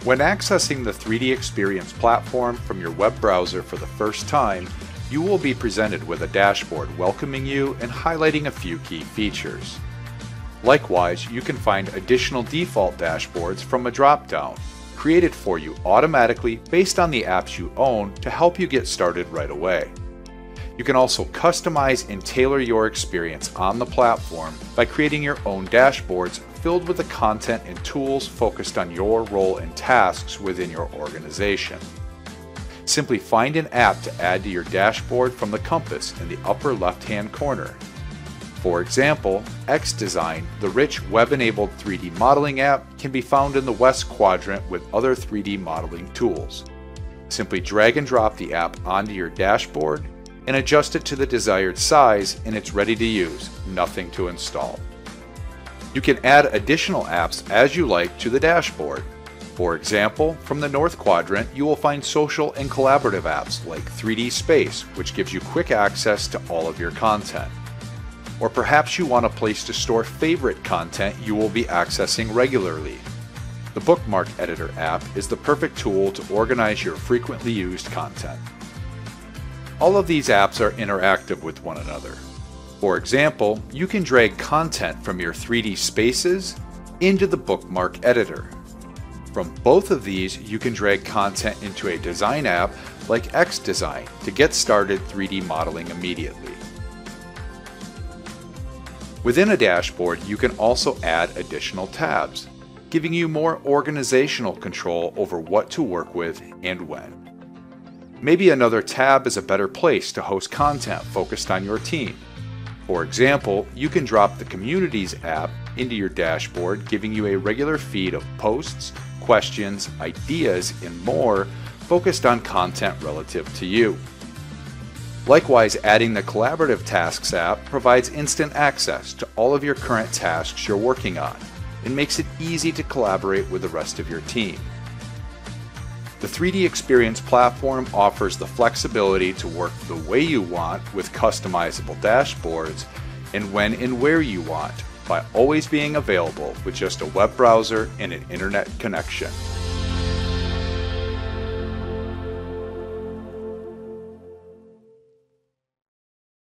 When accessing the 3D Experience platform from your web browser for the first time, you will be presented with a dashboard welcoming you and highlighting a few key features. Likewise, you can find additional default dashboards from a drop-down, created for you automatically based on the apps you own to help you get started right away. You can also customize and tailor your experience on the platform by creating your own dashboards filled with the content and tools focused on your role and tasks within your organization. Simply find an app to add to your dashboard from the compass in the upper left-hand corner. For example, XDesign, the rich web-enabled 3D modeling app, can be found in the west quadrant with other 3D modeling tools. Simply drag and drop the app onto your dashboard and adjust it to the desired size and it's ready to use, nothing to install. You can add additional apps as you like to the dashboard. For example, from the north quadrant you will find social and collaborative apps like 3D Space, which gives you quick access to all of your content. Or perhaps you want a place to store favorite content you will be accessing regularly. The Bookmark Editor app is the perfect tool to organize your frequently used content. All of these apps are interactive with one another. For example, you can drag content from your 3D Spaces into the Bookmark Editor. From both of these, you can drag content into a design app like XDesign to get started 3D modeling immediately. Within a dashboard, you can also add additional tabs, giving you more organizational control over what to work with and when. Maybe another tab is a better place to host content focused on your team. For example, you can drop the Communities app into your dashboard, giving you a regular feed of posts, questions, ideas, and more focused on content relative to you. Likewise, adding the Collaborative Tasks app provides instant access to all of your current tasks you're working on and makes it easy to collaborate with the rest of your team. The 3D Experience platform offers the flexibility to work the way you want with customizable dashboards and when and where you want, by always being available with just a web browser and an internet connection.